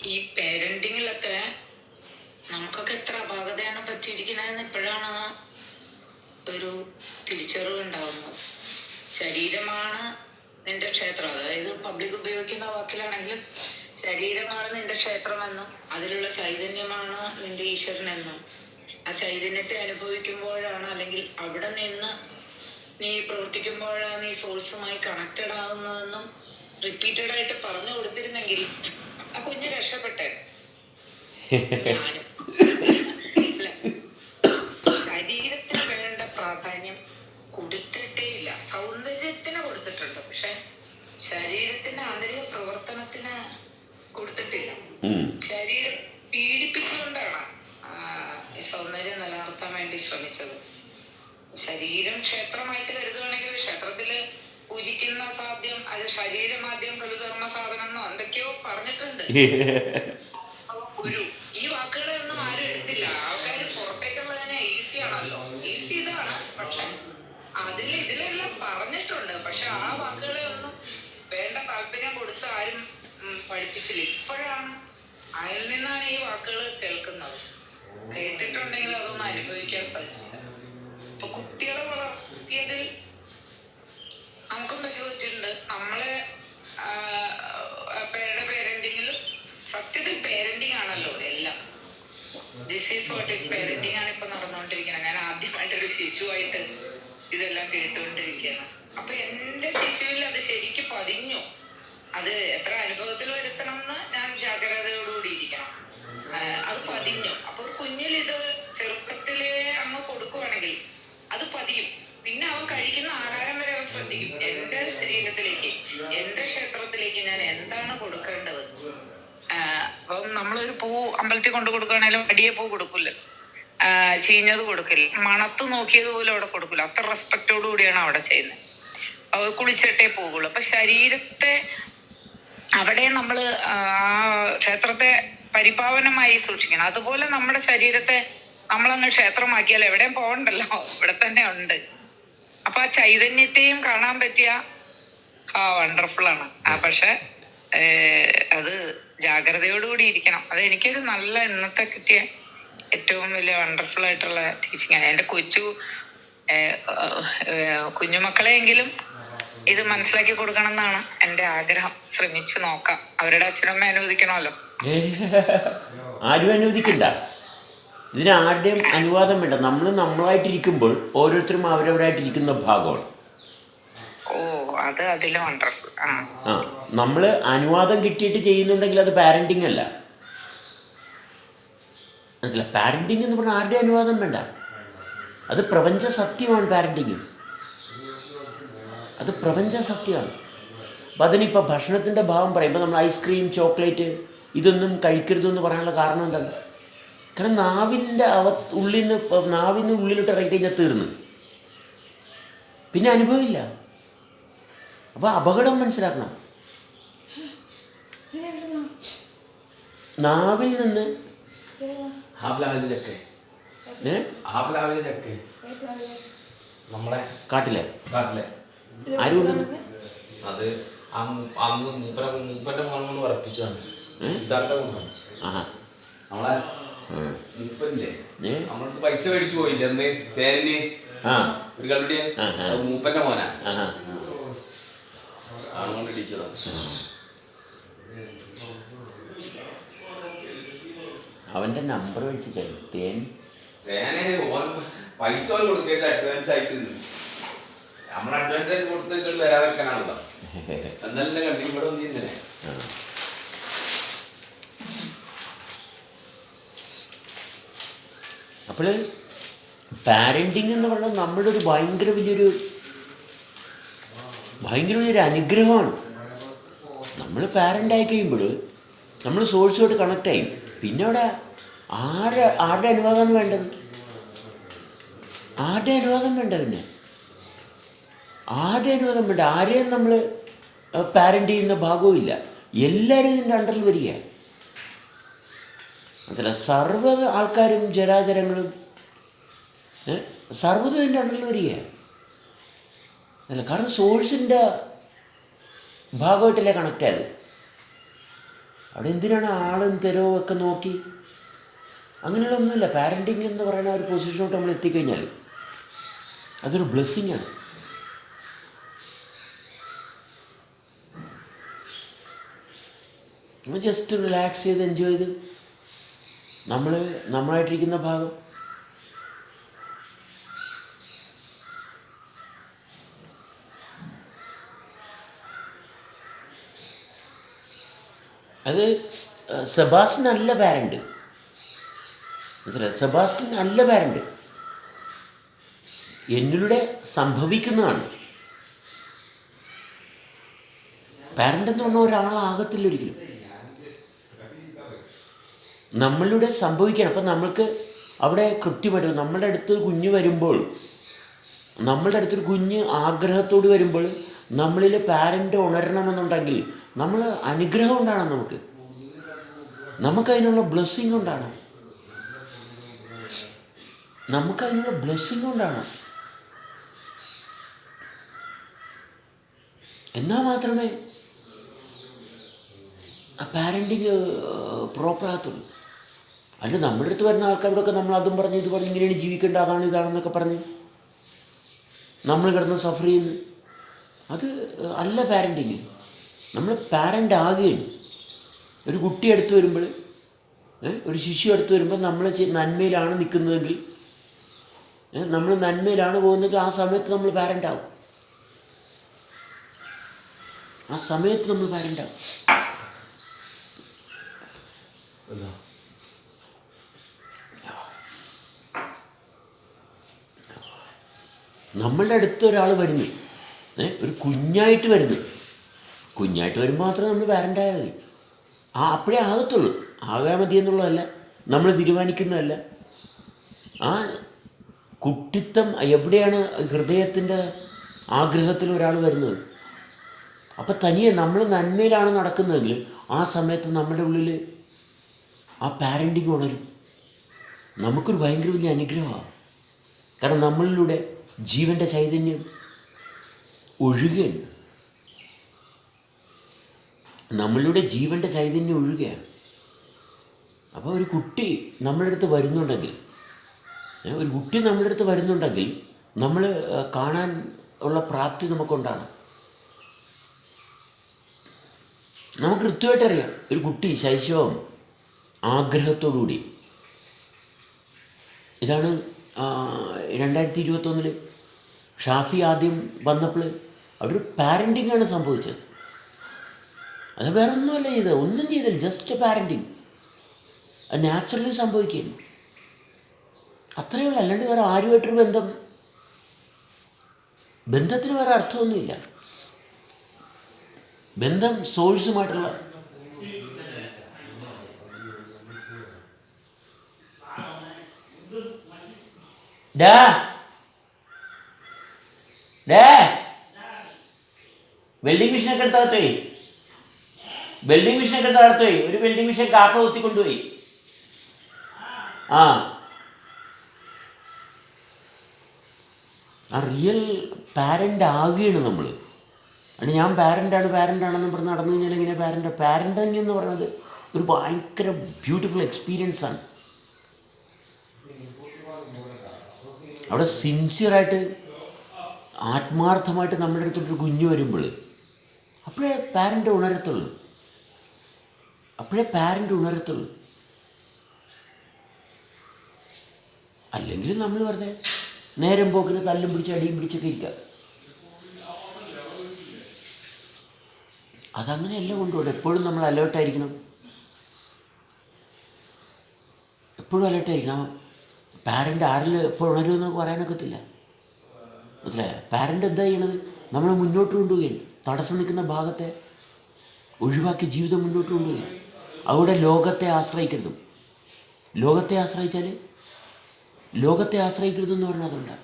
ഈ പേരന്റിങ്ങിലൊക്കെ നമുക്കൊക്കെ എത്ര അപാകതയാണ് പറ്റിയിരിക്കുന്നതെന്ന് ഇപ്പോഴാണ് ഒരു തിരിച്ചറിവ് ഉണ്ടാവുന്നത്. ശരീരമാണ് നിന്റെ ക്ഷേത്രം, അതായത് പബ്ലിക് ഉപയോഗിക്കുന്ന വാക്കിലാണെങ്കിലും ശരീരമാണ് നിന്റെ ക്ഷേത്രമെന്നും അതിലുള്ള ചൈതന്യമാണ് നിന്റെ ഈശ്വരനെന്നും ആ ചൈതന്യത്തെ അനുഭവിക്കുമ്പോഴാണ്, അല്ലെങ്കിൽ അവിടെ നിന്ന് നീ പ്രവർത്തിക്കുമ്പോഴാണ് നീ സോഴ്സുമായി കണക്റ്റഡ് ആകുന്നതെന്നും റിപ്പീറ്റഡ് ആയിട്ട് പറഞ്ഞു കൊടുത്തിരുന്നെങ്കിൽ ആ കുഞ്ഞ് രക്ഷപ്പെട്ടെ. ഞാനും അല്ല, ശരീരത്തിന് വേണ്ട പ്രാധാന്യം കൊടുത്തിട്ടേ ഇല്ല. സൗന്ദര്യത്തിന് കൊടുത്തിട്ടുണ്ട്, പക്ഷെ ശരീരത്തിന്റെ ആന്തരിക പ്രവർത്തനത്തിന് കൊടുത്തിട്ടില്ല. ശരീരം പീഡിപ്പിച്ചുകൊണ്ടാണ് ഈ സൗന്ദര്യം നിലനിർത്താൻ വേണ്ടി ശ്രമിച്ചത്. ശരീരം ക്ഷേത്രമായിട്ട് കരുതുകയാണെങ്കിൽ ക്ഷേത്രത്തില് പൂജിക്കുന്ന സാധ്യം അത് ശരീരമാദ്യം കലുധർമ്മ സാധനം എന്നോ എന്തൊക്കെയോ പറഞ്ഞിട്ടുണ്ട്. ഈ വാക്കുകളൊന്നും ആരും എടുത്തില്ല. ആൾക്കാർ പുറത്തേക്കുള്ളതിനെ ഈസി ആണല്ലോ, ഈസി ഇതാണ്. പക്ഷെ ഇതിലെല്ലാം പറഞ്ഞിട്ടുണ്ട്, പക്ഷെ ആ വാക്കുകളെ ഒന്നും വേണ്ട താല്പര്യം കൊടുത്ത് ആരും പഠിപ്പിച്ചില്ല. ഇപ്പോഴാണ് അതിൽ നിന്നാണ് ഈ വാക്കുകൾ കേൾക്കുന്നത്. കേട്ടിട്ടുണ്ടെങ്കിൽ അതൊന്നും അനുഭവിക്കാൻ സാധിച്ചില്ല. ഇപ്പൊ കുട്ടികളെ വളർത്തിയതിൽ നമുക്കും പറ്റുന്നുണ്ട്. നമ്മളെ പേരന്റിങ്ങിലും സത്യത്തിൽ പേരന്റിങ് ആണല്ലോ എല്ലാം. This is what is parenting ആണ് ഇപ്പൊ നടന്നുകൊണ്ടിരിക്കുന്നത്. ഞാൻ ആദ്യമായിട്ടൊരു ശിശുവായിട്ട് ഇതെല്ലാം കേട്ടുകൊണ്ടിരിക്കുകയാണ്. അപ്പൊ എന്റെ ശിശുവിൽ അത് ശരിക്കും പതിഞ്ഞു. അത് എത്ര അനുഭവത്തിൽ വരുത്തണം എന്ന് ഞാൻ ജാഗ്രതയോടുകൂടി ഇരിക്കണം. അത് പതിഞ്ഞു. അപ്പൊ കുഞ്ഞിൽ ഇത് ചെറുപ്പത്തിലേ അങ്ങ് കൊടുക്കുവാണെങ്കിൽ അത് പതിയും. പിന്നെ അവൻ കഴിക്കുന്ന ആഹാരം വരെ അവൻ ശ്രദ്ധിക്കും. എന്റെ ശരീരത്തിലേക്ക്, എന്റെ ക്ഷേത്രത്തിലേക്ക് ഞാൻ എന്താണ് കൊടുക്കേണ്ടത്. അപ്പം നമ്മളൊരു പൂ അമ്പലത്തിൽ കൊണ്ട് കൊടുക്കുകയാണെങ്കിലും അടിയെ പൂ കൊടുക്കില്ല, ചീഞ്ഞത് കൊടുക്കില്ല, മണത്ത് നോക്കിയത് പോലും അവിടെ കൊടുക്കില്ല. അത്ര റെസ്പെക്റ്റോടു കൂടിയാണ് അവിടെ ചെയ്യുന്നത്. അവ കുളിച്ചിട്ടേ പോകുള്ളൂ. അപ്പൊ ശരീരത്തെ അവിടെ നമ്മൾ ആ ക്ഷേത്രത്തെ പരിപാവനമായി സൂക്ഷിക്കണം. അതുപോലെ നമ്മുടെ ശരീരത്തെ നമ്മളങ്ങ് ക്ഷേത്രമാക്കിയാൽ എവിടെയും പോകണ്ടല്ലോ, ഇവിടെ തന്നെ ഉണ്ട്. അപ്പൊ ആ ചൈതന്യത്തെയും കാണാൻ പറ്റിയ വണ്ടർഫുൾ ആണ്. പക്ഷെ അത് ജാഗ്രതയോടുകൂടി ഇരിക്കണം. അത് എനിക്കൊരു നല്ല ഇന്നത്തെ കിട്ടിയ ഏറ്റവും വലിയ വണ്ടർഫുൾ ആയിട്ടുള്ള ടീച്ചിങ് ആണ്. എന്റെ കുഞ്ഞുമക്കളെയെങ്കിലും ഇത് മനസ്സിലാക്കി കൊടുക്കണം എന്നാണ് എന്റെ ആഗ്രഹം. ശ്രമിച്ചു നോക്കാം. അവരുടെ അച്ഛനമ്മ അനുവദിക്കണമല്ലോ. ആരും അനുവദിക്കണ്ട, ഇതിന് ആരുടെയും അനുവാദം വേണ്ട. നമ്മളായിട്ടിരിക്കുമ്പോൾ ഓരോരുത്തരും അവരവരായിട്ടിരിക്കുന്ന ഭാഗമാണ്. അത് അതിലും വണ്ടർഫുൾ. നമ്മൾ അനുവാദം കിട്ടിയിട്ട് ചെയ്യുന്നുണ്ടെങ്കിൽ അത് പാരന്റിങ് അല്ല. മനസ്സിലാ? പാരന്റിങ് എന്ന് പറഞ്ഞാൽ ആരുടെയും അനുവാദം വേണ്ട. അത് പ്രപഞ്ച സത്യമാണ്. പാരന്റിങ് അത് പ്രപഞ്ച സത്യമാണ്. അപ്പം അതിനിപ്പോൾ ഭക്ഷണത്തിൻ്റെ ഭാവം പറയുമ്പോൾ നമ്മൾ ഐസ്ക്രീം, ചോക്ലേറ്റ് ഇതൊന്നും കഴിക്കരുതെന്ന് പറയാനുള്ള കാരണം എന്താണ്? കാരണം നാവിന്ന് ഉള്ളിലോട്ട് ഇറങ്ങി കഴിഞ്ഞാൽ തീർന്ന്, പിന്നെ അനുഭവമില്ല. അപ്പോൾ അപകടം മനസ്സിലാക്കണം. നാവിൽ നിന്ന് നമ്മളെ കാട്ടിലെ ആരും അത് അന്ന് മൂപ്പന്റെ മോനോട് ഉറപ്പിച്ചതാണ്. സിദ്ധാർത്ഥ കൊണ്ടാണ് നമ്മളെ മൂപ്പല്ലേ, നമ്മൾക്ക് പൈസ മേടിച്ചു പോയില്ല അന്ന് തേനിന് ഒരു കള്ളുടിയൻ, മൂപ്പന്റെ മോനാ ആണുകൊണ്ട് ഇടിച്ചതാണ്. അവന്റെ നമ്പർ വെച്ചിട്ട് പൈസ കൊടുക്കരുത്, അഡ്വാൻസ് ആയിട്ട്. നമ്മൾ അഡ്വാൻസ് ആയിട്ട് കൊടുത്ത് വരാതെ വെക്കാനാണല്ലോ. എന്നാലും കണ്ടി ഇവിടെ ഒന്നില്ലേ. അപ്പോൾ പാരന്റിങ് എന്ന് പറഞ്ഞാൽ നമ്മുടെ ഒരു ഭയങ്കര വലിയൊരു അനുഗ്രഹമാണ്. നമ്മൾ പാരൻ്റ് ആയി കഴിയുമ്പോൾ നമ്മൾ സോഴ്സുമായിട്ട് കണക്റ്റ് ആയി. പിന്നെ അവിടെ ആരുടെ അനുവാദമാണ് വേണ്ടത്? ആരുടെ അനുവാദം വേണ്ട? പിന്നെ ആരുടെ അനുവാദം വേണ്ട? ആരെയും നമ്മൾ പാരൻ്റ് ചെയ്യുന്ന ഭാഗവും ഇല്ല. എല്ലാവരും ഇതിൻ്റെ അണ്ടറിൽ വരിക. മനസ്സില? സർവ്വ ആൾക്കാരും ജരാചരങ്ങളും സർവ്വതും ഇതിൻ്റെ അണ്ടറിൽ വരിക അല്ല. കാരണം സോഴ്സിൻ്റെ ഭാഗമായിട്ടല്ലേ കണക്റ്റ് ആയത്. അവിടെ എന്തിനാണ് ആളും തെരവും ഒക്കെ നോക്കി? അങ്ങനെയുള്ള ഒന്നുമില്ല. പാരൻറ്റിങ് എന്ന് പറയുന്ന ഒരു പൊസിഷനോട്ട് നമ്മൾ എത്തിക്കഴിഞ്ഞാൽ അതൊരു ബ്ലെസ്സിങ്ങാണ്. നമ്മൾ ജസ്റ്റ് റിലാക്സ് ചെയ്ത് എൻജോയ് ചെയ്ത് നമ്മളായിട്ടിരിക്കുന്ന ഭാഗം അത് സെബാസ്റ്റ്യൻ അല്ല പാരൻറ്റ്, മനസ്സിലായി? സെബാസ്റ്റ്യൻ അല്ല പാരൻറ്റ്, എന്നിലൂടെ സംഭവിക്കുന്നതാണ്. പാരൻ്റ് എന്ന് പറഞ്ഞാൽ ഒരാളാകത്തില്ല ഒരിക്കലും, നമ്മളിലൂടെ സംഭവിക്കണം. അപ്പം നമ്മൾക്ക് അവിടെ കൃത്യമായിട്ട് നമ്മളുടെ അടുത്ത് കുഞ്ഞ് വരുമ്പോൾ, നമ്മളുടെ അടുത്തൊരു കുഞ്ഞ് ആഗ്രഹത്തോട് വരുമ്പോൾ നമ്മളിൽ പാരൻ്റ് ഉണരണമെന്നുണ്ടെങ്കിൽ നമ്മൾ അനുഗ്രഹം ഉണ്ടാകണം, നമുക്കതിനുള്ള ബ്ലെസ്സിങ് ഉണ്ടാകണം, നമുക്കതിനുള്ള ബ്ലെസ്സിങ് ഉണ്ടാകണം. എന്നാൽ മാത്രമേ ആ പാരൻറ്റിങ് പ്രോപ്പറാകത്തുള്ളൂ. അല്ല നമ്മുടെ അടുത്ത് വരുന്ന ആൾക്കാരോടൊക്കെ നമ്മൾ അതും പറഞ്ഞ് ഇത് പറഞ്ഞ് ഇങ്ങനെയാണ് ജീവിക്കേണ്ടത്, അതാണ് ഇതാണെന്നൊക്കെ പറഞ്ഞ് നമ്മൾ കിടന്ന് സഫർ ചെയ്യുന്നു. അത് അല്ല പാരൻറ്റിങ്. നമ്മൾ പാരൻ്റ് ആകുകയാണ്. ഒരു കുട്ടി അടുത്ത് വരുമ്പോൾ, ഒരു ശിശു അടുത്ത് വരുമ്പോൾ നമ്മൾ നന്മയിലാണ് നിൽക്കുന്നതെങ്കിൽ, നമ്മൾ നന്മയിലാണ് പോകുന്നതെങ്കിൽ ആ സമയത്ത് നമ്മൾ പാരൻ്റ് ആവും. ആ സമയത്ത് നമ്മൾ പാരൻ്റ് ആവും. നമ്മളുടെ അടുത്ത് ഒരാൾ വരുന്നു, ഒരു കുഞ്ഞായിട്ട് വരുന്നു. കുഞ്ഞായിട്ട് വരുമ്പോൾ മാത്രമേ നമ്മൾ പാരൻ്റ് ആയാൽ മതി. അപ്പോഴേ ആകത്തുള്ളൂ. ആകാൻ മതി എന്നുള്ളതല്ല, നമ്മൾ തീരുമാനിക്കുന്നതല്ല. ആ കുട്ടിത്തം എവിടെയാണ് ഹൃദയത്തിൻ്റെ ആഗ്രഹത്തിൽ ഒരാൾ വരുന്നത്. അപ്പം തനിയെ നമ്മൾ നന്മയിലാണ് നടക്കുന്നതെങ്കിൽ ആ സമയത്ത് നമ്മുടെ ഉള്ളിൽ ആ പാരൻറ്റിങ് ഉണരും. നമുക്കൊരു ഭയങ്കര വലിയ അനുഗ്രഹമാണ്. കാരണം നമ്മളിലൂടെ ജീവൻ്റെ ചൈതന്യം ഒഴുകുകയാണ്. നമ്മളിലൂടെ ജീവൻ്റെ ചൈതന്യം ഒഴുകുകയാണ്. അപ്പോൾ ഒരു കുട്ടി നമ്മുടെ അടുത്ത് വരുന്നുണ്ടെങ്കിൽ, നമ്മൾ കാണാൻ ഉള്ള പ്രാപ്തി നമുക്കുണ്ടാകണം. നമുക്ക് കൃത്യമായിട്ടറിയാം ഒരു കുട്ടി ശൈശവം ആഗ്രഹത്തോടുകൂടി. ഇതാണ് 2021 ഷാഫി ആദ്യം വന്നപ്പോൾ അവിടെ പാരൻറ്റിങ്ങാണ് സംഭവിച്ചത്. അത് വേറെ ഒന്നുമല്ല ചെയ്തത്, ഒന്നും ചെയ്തില്ല, ജസ്റ്റ് പാരൻറ്റിങ്. അത് നാച്ചുറലി സംഭവിക്കുന്നു, അത്രയേ ഉള്ളൂ. അല്ലാണ്ട് വേറെ ആരുമായിട്ടൊരു ബന്ധത്തിന് വേറെ അർത്ഥമൊന്നുമില്ല. ബന്ധം സോഴ്സുമായിട്ടുള്ള വെൽഡിംഗ് മെഷീനൊക്കെ എടുത്തകത്തോയി, ഒരു വെൽഡിംഗ് മെഷീൻ കാക്ക കുത്തിക്കൊണ്ടുപോയി. ആ റിയൽ പാരൻ്റ് ആകുകയാണ് നമ്മൾ. അത് ഞാൻ പാരൻ്റാണെന്ന് പറഞ്ഞ് നടന്നു കഴിഞ്ഞാൽ ഇങ്ങനെ പാരൻ്റിങ് എന്ന് പറയുന്നത് ഒരു ഭയങ്കര ബ്യൂട്ടിഫുൾ എക്സ്പീരിയൻസാണ്. അവിടെ സിൻസിയറായിട്ട് ആത്മാർത്ഥമായിട്ട് നമ്മുടെ അടുത്തൊരു കുഞ്ഞ് വരുമ്പോൾ അപ്പോഴേ പാരൻ്റ് ഉണരത്തുള്ളൂ. അല്ലെങ്കിൽ നമ്മൾ വെറുതെ നേരം പോക്കിന് തല്ലും പിടിച്ച് അടിയും പിടിച്ചൊക്കെ ഇരിക്കുക. അതങ്ങനെയല്ല കൊണ്ടുപോകണം. എപ്പോഴും നമ്മൾ അലേർട്ടായിരിക്കണം. പാരൻ്റ് ആരിൽ എപ്പോൾ ഉണരുമെന്നൊക്കെ പറയാനൊക്കത്തില്ല. മനസ്സിലായോ? പാരൻ്റ് എന്താ ചെയ്യണത്? നമ്മളെ മുന്നോട്ട് കൊണ്ടുപോവുകയാണ്. തടസ്സം നിൽക്കുന്ന ഭാഗത്തെ ഒഴിവാക്കി ജീവിതം മുന്നോട്ട് കൊണ്ടുപോവുകയാണ്. അവിടെ ലോകത്തെ ആശ്രയിക്കരുത്. ലോകത്തെ ആശ്രയിക്കരുതെന്ന് പറഞ്ഞാൽ അതുകൊണ്ടാണ്.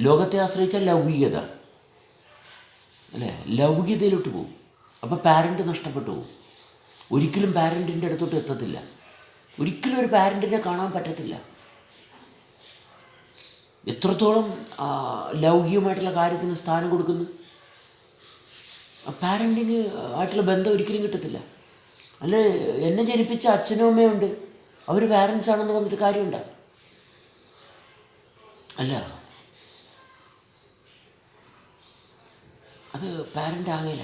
ലോകത്തെ ആശ്രയിച്ചാൽ ലൗകികത, അല്ലേ? ലൗകികതയിലോട്ട് പോകും. അപ്പോൾ പാരൻ്റ് നഷ്ടപ്പെട്ടു പോകും. ഒരിക്കലും പാരൻറ്റിൻ്റെ അടുത്തോട്ട് എത്തത്തില്ല. ഒരിക്കലും ഒരു പാരൻറ്റിനെ കാണാൻ പറ്റത്തില്ല. എത്രത്തോളം ലൗകികമായിട്ടുള്ള കാര്യത്തിന് സ്ഥാനം കൊടുക്കുന്നു, പാരൻറ്റിങ് ആയിട്ടുള്ള ബന്ധം ഒരിക്കലും കിട്ടത്തില്ല. അല്ല, എന്നെ ജനിപ്പിച്ച അച്ഛനും അമ്മയും ഉണ്ട്, അവർ പാരൻസ് ആണെന്ന് പറഞ്ഞിട്ട് കാര്യമുണ്ടോ? അല്ല, അത് പാരൻ്റ് ആകില്ല.